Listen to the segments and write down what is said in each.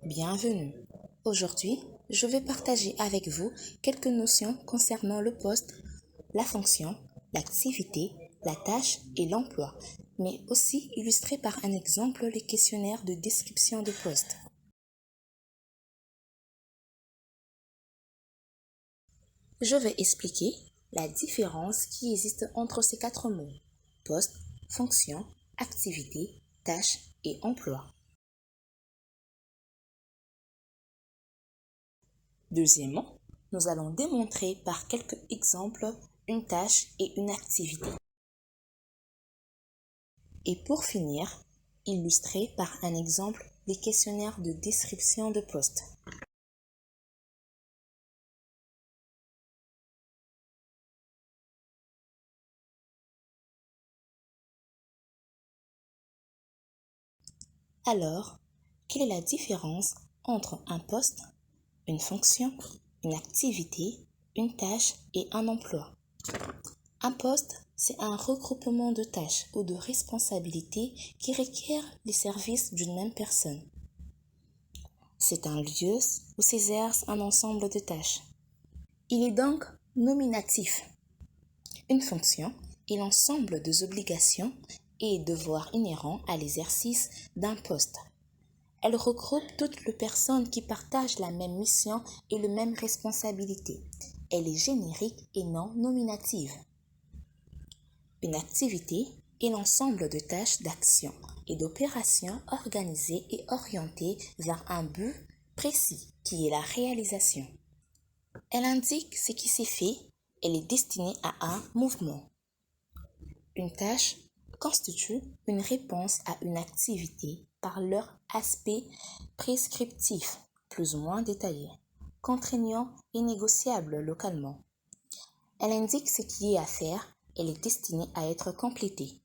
Bienvenue. Aujourd'hui, je vais partager avec vous quelques notions concernant le poste, la fonction, l'activité, la tâche et l'emploi, mais aussi illustrer par un exemple les questionnaires de description de poste. Je vais expliquer la différence qui existe entre ces quatre mots: poste, fonction, activité, tâche et emploi. Deuxièmement, nous allons démontrer par quelques exemples une tâche et une activité. Et pour finir, illustrer par un exemple les questionnaires de description de poste. Alors, quelle est la différence entre un poste, une fonction, une activité, une tâche et un emploi? Un poste, c'est un regroupement de tâches ou de responsabilités qui requièrent les services d'une même personne. C'est un lieu où s'exerce un ensemble de tâches. Il est donc nominatif. Une fonction est l'ensemble des obligations et devoirs inhérents à l'exercice d'un poste. Elle regroupe toutes les personnes qui partagent la même mission et les mêmes responsabilités. Elle est générique et non nominative. Une activité est l'ensemble de tâches d'action et d'opérations organisées et orientées vers un but précis qui est la réalisation. Elle indique ce qui s'est fait, elle est destinée à un mouvement. Une tâche constitue une réponse à une activité par leur aspect prescriptif, plus ou moins détaillé, contraignant et négociable localement. Elle indique ce qui est à faire, elle est destinée à être complétée.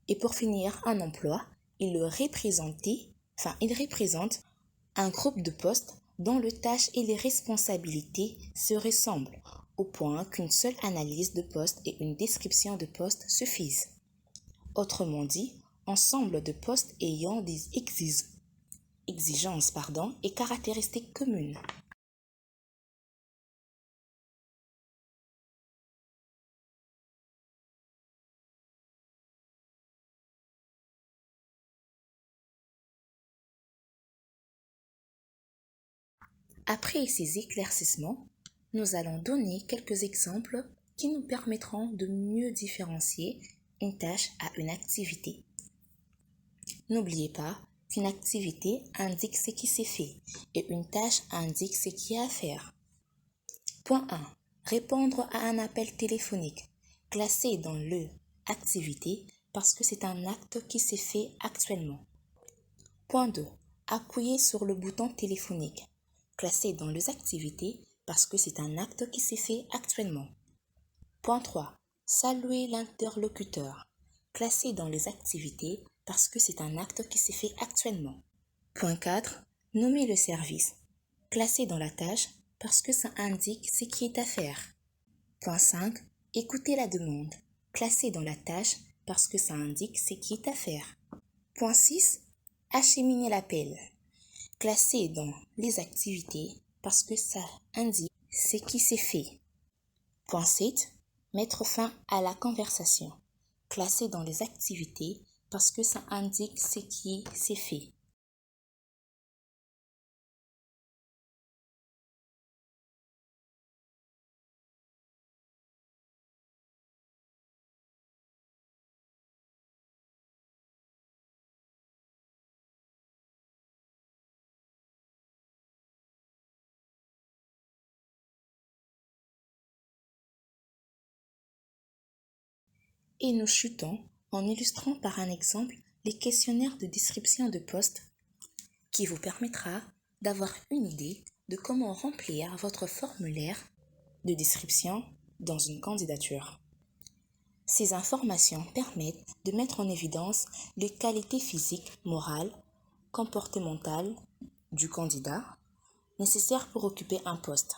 Et pour finir, un emploi, il représente un groupe de postes dont les tâches et les responsabilités se ressemblent, au point qu'une seule analyse de poste et une description de poste suffisent. Autrement dit, ensemble de postes ayant des exigences et caractéristiques communes. Après ces éclaircissements, nous allons donner quelques exemples qui nous permettront de mieux différencier une tâche à une activité. N'oubliez pas qu'une activité indique ce qui s'est fait et une tâche indique ce qui est à faire. Point 1. Répondre à un appel téléphonique, classé dans le activité parce que c'est un acte qui s'est fait actuellement. Point 2. Appuyer sur le bouton téléphonique, classé dans les activités parce que c'est un acte qui s'est fait actuellement. Point 3. Saluer l'interlocuteur, classé dans les activités parce que c'est un acte qui s'est fait actuellement. Point 4. Nommer le service, classé dans la tâche parce que ça indique ce qui est à faire. Point 5. Écouter la demande, classé dans la tâche parce que ça indique ce qui est à faire. Point 6. Acheminer l'appel, classé dans les activités parce que ça indique ce qui s'est fait. Point 7. Mettre fin à la conversation, classé dans les activités parce que ça indique ce qui s'est fait. Et nous chutons en illustrant par un exemple les questionnaires de description de poste qui vous permettra d'avoir une idée de comment remplir votre formulaire de description dans une candidature. Ces informations permettent de mettre en évidence les qualités physiques, morales, comportementales du candidat nécessaires pour occuper un poste.